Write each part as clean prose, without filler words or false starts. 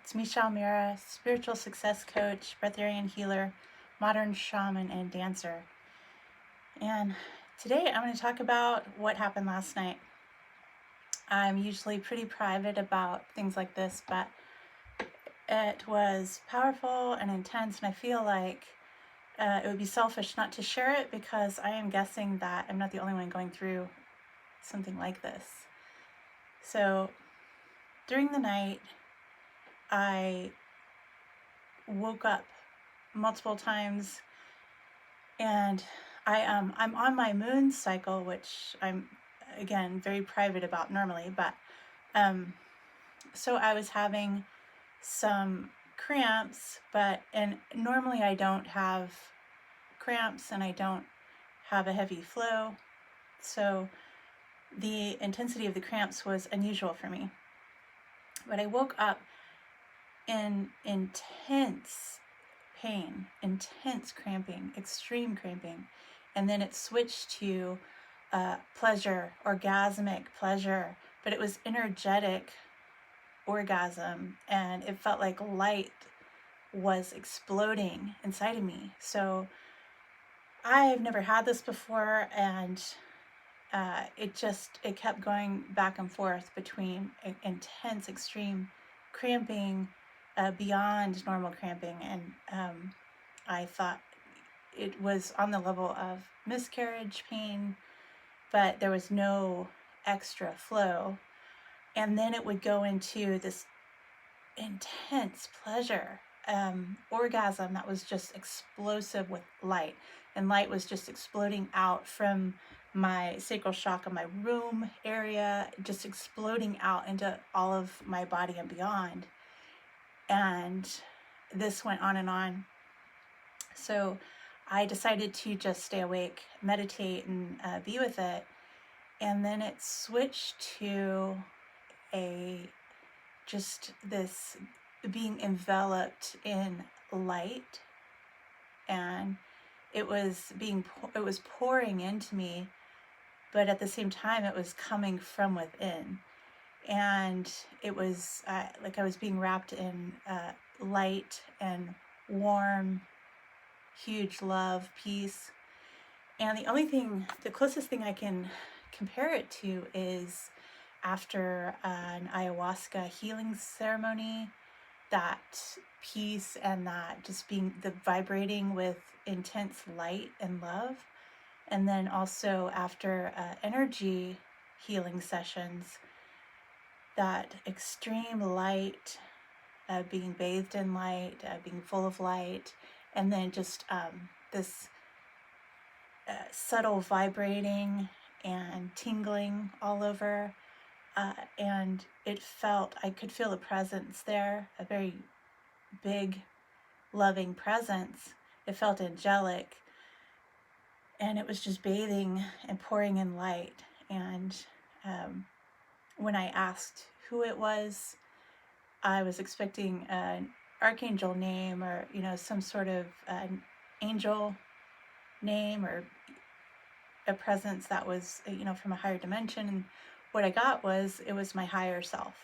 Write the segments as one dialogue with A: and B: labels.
A: It's Michelle Mira, spiritual success coach, breatharian healer, modern shaman, and dancer. And today I'm going to talk about what happened last night. I'm usually pretty private about things like this, but it was powerful and intense, and I feel like it would be selfish not to share it because I am guessing that I'm not the only one going through something like this. So during the night, I woke up multiple times, and I'm on my moon cycle, which I'm again very private about normally, but so I was having some cramps, and normally I don't have cramps and I don't have a heavy flow, so the intensity of the cramps was unusual for me. But I woke up in intense pain, intense cramping, extreme cramping, and then it switched to pleasure, orgasmic pleasure, but it was energetic orgasm, and it felt like light was exploding inside of me. So I've never had this before, and it kept going back and forth between intense, extreme cramping, beyond normal cramping, and I thought it was on the level of miscarriage pain, but there was no extra flow. And then it would go into this intense pleasure, orgasm that was just explosive with light. And light was just exploding out from my sacral chakra, my womb area, just exploding out into all of my body and beyond. And this went on and on. So I decided to just stay awake, meditate, and be with it. And then it switched to just this being enveloped in light, and it was pouring into me, but at the same time it was coming from within, and it was like I was being wrapped in light and warm, huge love, peace. And the closest thing I can compare it to is after an ayahuasca healing ceremony, that peace and that just being the vibrating with intense light and love. And then also after energy healing sessions, that extreme light, being bathed in light, being full of light, and then just this subtle vibrating and tingling all over. And I could feel the presence there, a very big, loving presence. It felt angelic, and it was just bathing and pouring in light. And when I asked who it was, I was expecting an archangel name, or some sort of angel name, or a presence that was from a higher dimension. And what I got was, it was my higher self.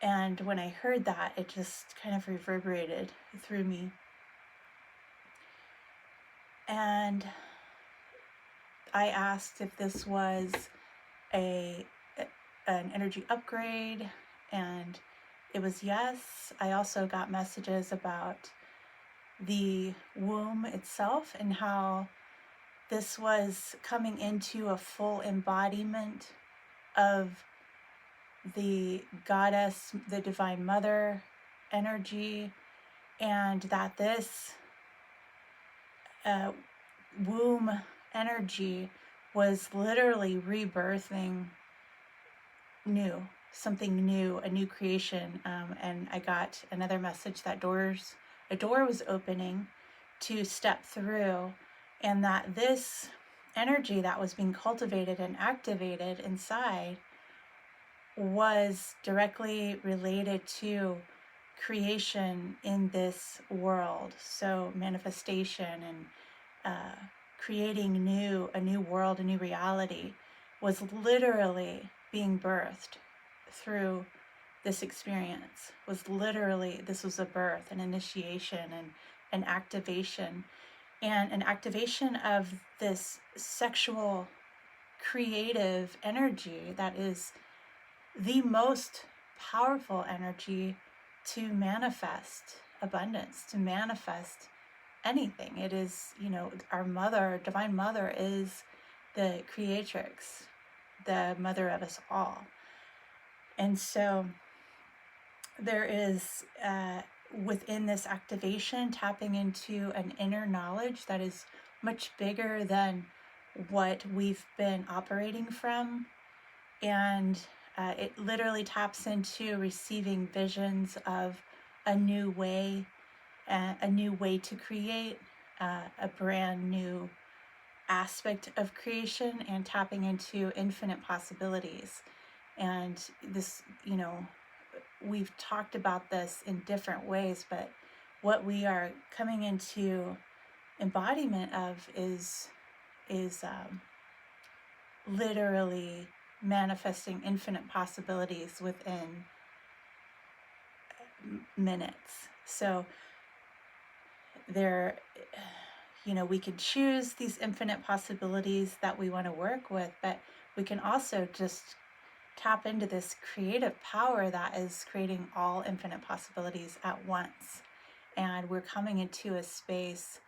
A: And when I heard that, it just kind of reverberated through me. And I asked if this was an energy upgrade, and it was yes. I also got messages about the womb itself and how this was coming into a full embodiment of the goddess, the divine mother energy, and that this womb energy was literally rebirthing something new, a new creation. And I got another message that a door was opening to step through, and that this energy that was being cultivated and activated inside was directly related to creation in this world. So manifestation and creating a new world, a new reality was literally being birthed through this experience was literally, this was a birth, an initiation, and an activation, and an activation of this sexual creative energy that is the most powerful energy to manifest abundance, to manifest anything. It is, our mother, divine mother, is the creatrix, the mother of us all. And so there is, within this activation, tapping into an inner knowledge that is much bigger than what we've been operating from. And it literally taps into receiving visions of a new way to create, a brand new aspect of creation, and tapping into infinite possibilities. And this, we've talked about this in different ways, but what we are coming into embodiment of is literally manifesting infinite possibilities within minutes. So there, we can choose these infinite possibilities that we want to work with, but we can also just tap into this creative power that is creating all infinite possibilities at once. And we're coming into a space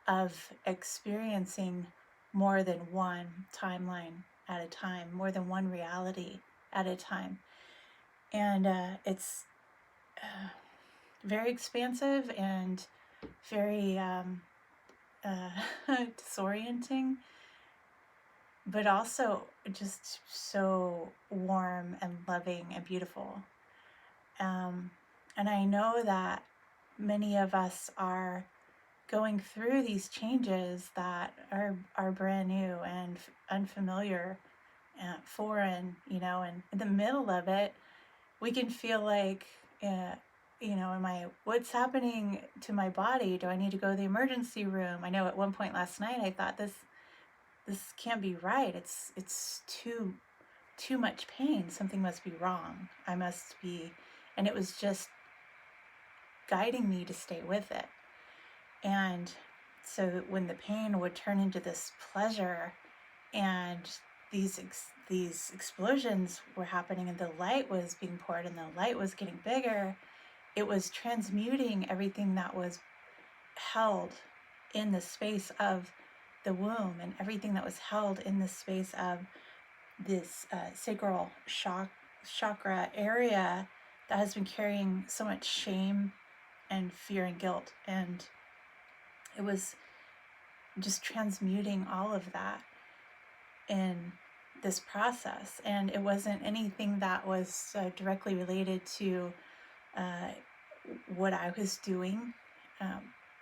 A: of experiencing more than one timeline at a time, more than one reality at a time. And it's very expansive and very disorienting, but also just so warm and loving and beautiful. And I know that many of us are going through these changes that are brand new and unfamiliar, foreign, and in the middle of it, we can feel like, what's happening to my body? Do I need to go to the emergency room? I know at one point last night I thought this can't be right. It's too much pain. Something must be wrong. I must be, and it was just guiding me to stay with it. And so when the pain would turn into this pleasure, and these explosions were happening, and the light was being poured, and the light was getting bigger, it was transmuting everything that was held in the space of the womb, and everything that was held in the space of this sacral chakra area that has been carrying so much shame and fear and guilt. And it was just transmuting all of that in this process. And it wasn't anything that was directly related to what I was doing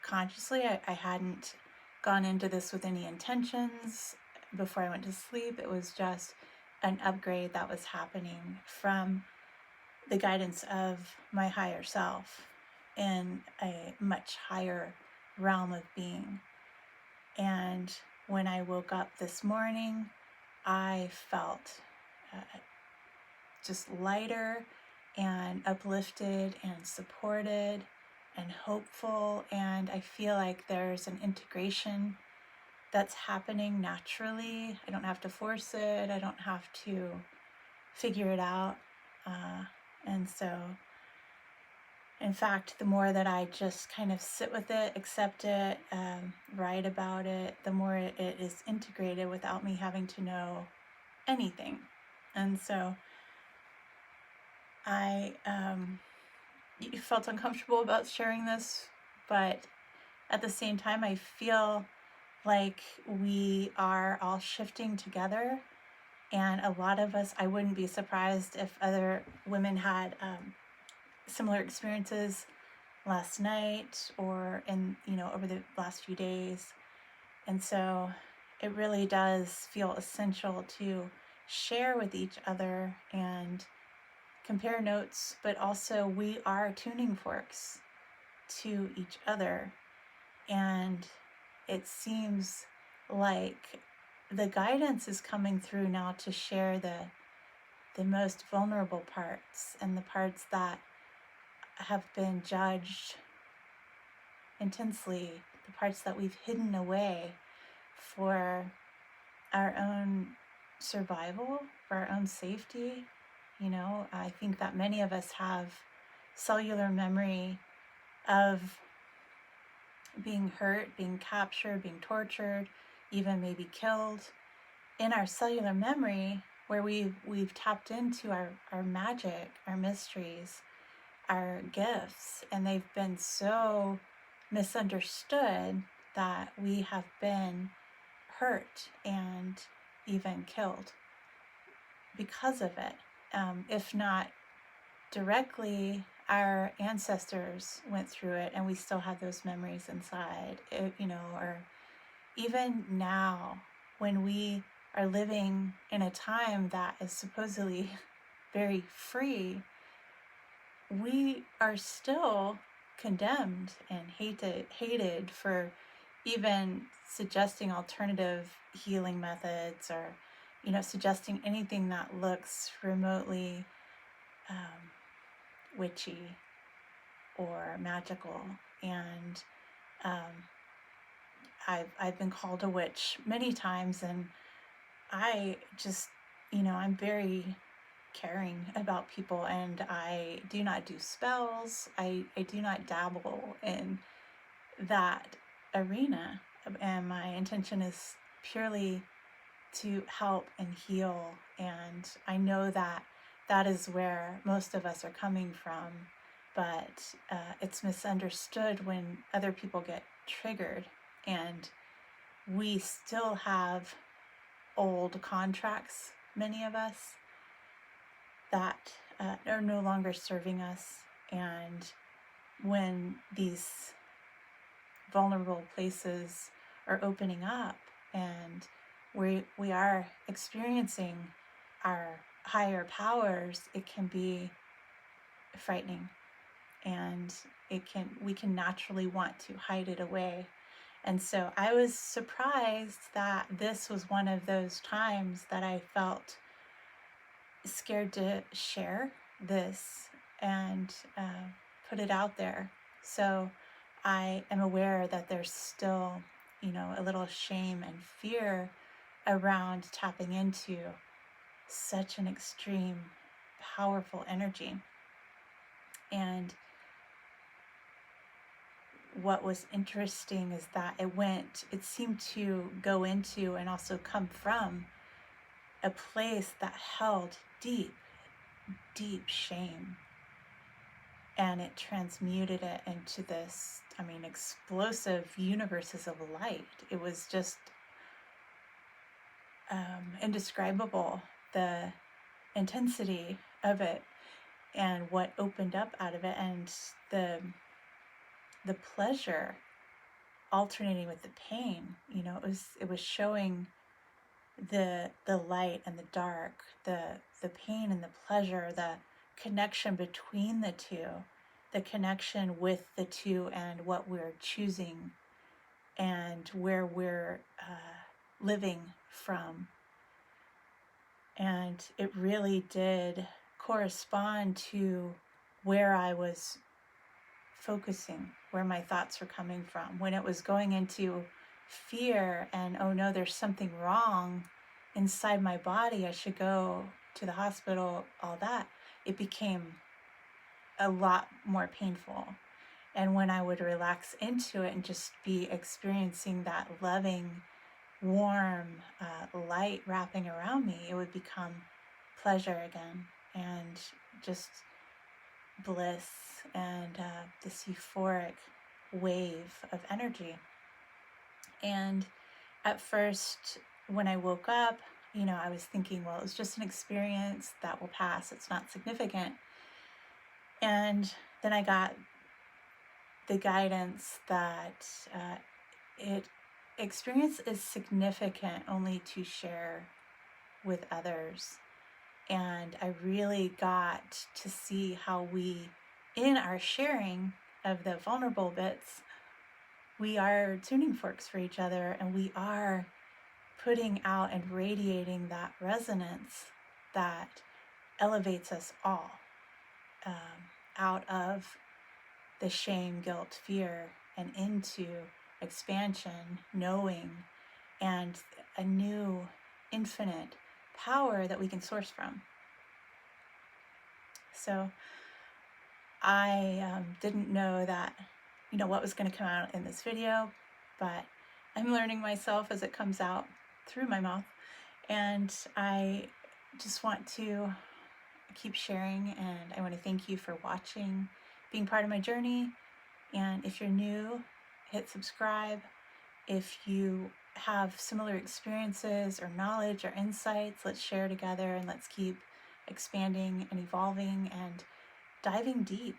A: consciously. I hadn't gone into this with any intentions before I went to sleep. It was just an upgrade that was happening from the guidance of my higher self in a much higher realm of being. And when I woke up this morning, I felt just lighter and uplifted and supported and hopeful. And I feel like there's an integration that's happening naturally. I don't have to force it. I don't have to figure it out. And so, in fact, the more that I just kind of sit with it, accept it, write about it, the more it is integrated without me having to know anything. And so I felt uncomfortable about sharing this, but at the same time, I feel like we are all shifting together. And a lot of us, I wouldn't be surprised if other women had similar experiences last night or over the last few days. And so it really does feel essential to share with each other and compare notes, but also we are tuning forks to each other. And it seems like the guidance is coming through now to share the the most vulnerable parts and the parts that have been judged intensely, the parts that we've hidden away for our own survival, for our own safety. I think that many of us have cellular memory of being hurt, being captured, being tortured, even maybe killed. In our cellular memory, where we've tapped into our magic, our mysteries, our gifts, and they've been so misunderstood that we have been hurt and even killed because of it. If not directly, our ancestors went through it and we still have those memories inside, or even now when we are living in a time that is supposedly very free, we are still condemned and hated for even suggesting alternative healing methods, or suggesting anything that looks remotely witchy or magical. And I've been called a witch many times, and I just, I'm very caring about people, and I do not do spells. I do not dabble in that arena, and my intention is purely to help and heal. And I know that that is where most of us are coming from, but it's misunderstood when other people get triggered, and we still have old contracts, many of us, that are no longer serving us. And when these vulnerable places are opening up and we are experiencing our higher powers, it can be frightening, and we can naturally want to hide it away. And so I was surprised that this was one of those times that I felt scared to share this and put it out there. So I am aware that there's still, a little shame and fear around tapping into such an extreme, powerful energy. And what was interesting is that it seemed to go into and also come from a place that held deep, deep shame. And it transmuted it into this, explosive universes of light. It was just indescribable, the intensity of it and what opened up out of it, and the pleasure alternating with the pain. It was showing the light and the dark, the pain and the pleasure, the connection between the two, the connection with the two, and what we're choosing and where we're living from. And it really did correspond to where I was focusing, where my thoughts were coming from. When it was going into fear and, oh no, there's something wrong inside my body, I should go to the hospital, all that, it became a lot more painful. And when I would relax into it and just be experiencing that loving, warm light wrapping around me, it would become pleasure again, and just bliss, and this euphoric wave of energy. And at first, when I woke up, I was thinking, well, it's just an experience that will pass. It's not significant. And then I got the guidance that experience is significant only to share with others. And I really got to see how we, in our sharing of the vulnerable bits, we are tuning forks for each other, and we are putting out and radiating that resonance that elevates us all out of the shame, guilt, fear, and into expansion, knowing, and a new infinite power that we can source from. So I didn't know that, what was going to come out in this video, but I'm learning myself as it comes out through my mouth. And I just want to keep sharing, and I want to thank you for watching, being part of my journey. And if you're new, hit subscribe. If you have similar experiences or knowledge or insights, let's share together, and let's keep expanding and evolving and diving deep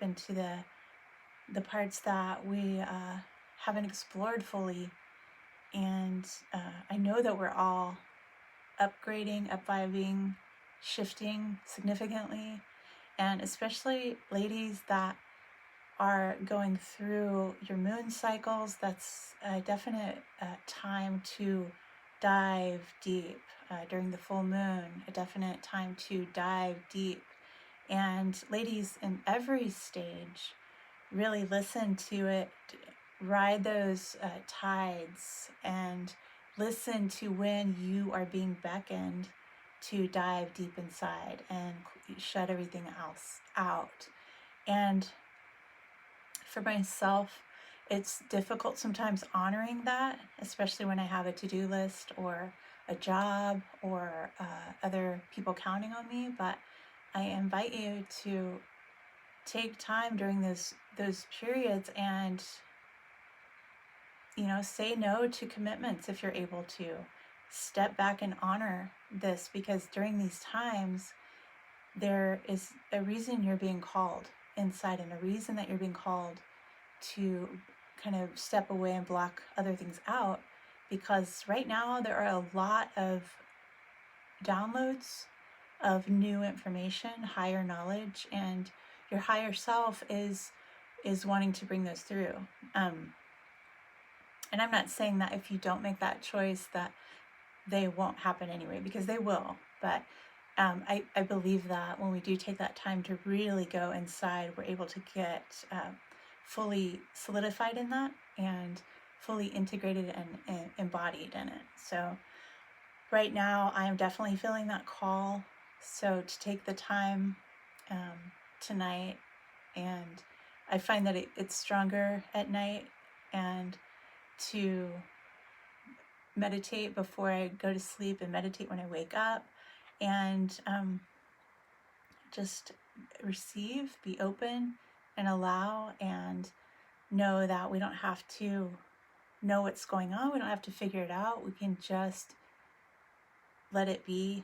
A: into the parts that we haven't explored fully. And I know that we're all upgrading, upvibing, shifting significantly, and especially ladies that are going through your moon cycles, that's a definite time to dive deep. During the full moon, a definite time to dive deep. And ladies in every stage, really listen to it, ride those tides, and listen to when you are being beckoned to dive deep inside and shut everything else out. And for myself, it's difficult sometimes honoring that, especially when I have a to-do list or a job or other people counting on me. But I invite you to take time during those periods and say no to commitments if you're able to. Step back and honor this, because during these times there is a reason you're being called inside, and a reason that you're being called to kind of step away and block other things out, because right now there are a lot of downloads of new information, higher knowledge, and your higher self is wanting to bring those through. And I'm not saying that if you don't make that choice that they won't happen anyway, because they will. But I believe that when we do take that time to really go inside, we're able to get fully solidified in that and fully integrated and embodied in it. So right now I am definitely feeling that call. So to take the time tonight, and I find that it's stronger at night, and to meditate before I go to sleep and meditate when I wake up, and just receive, be open, and allow, and know that we don't have to know what's going on. We don't have to figure it out. We can just let it be.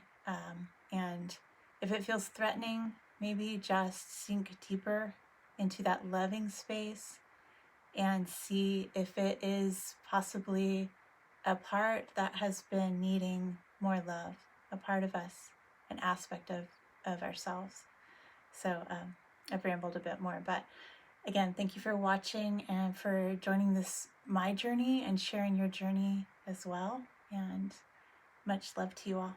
A: And if it feels threatening, maybe just sink deeper into that loving space and see if it is possibly a part that has been needing more love, a part of us, an aspect of ourselves. So I've rambled a bit more, but again, thank you for watching and for joining my journey and sharing your journey as well. And much love to you all.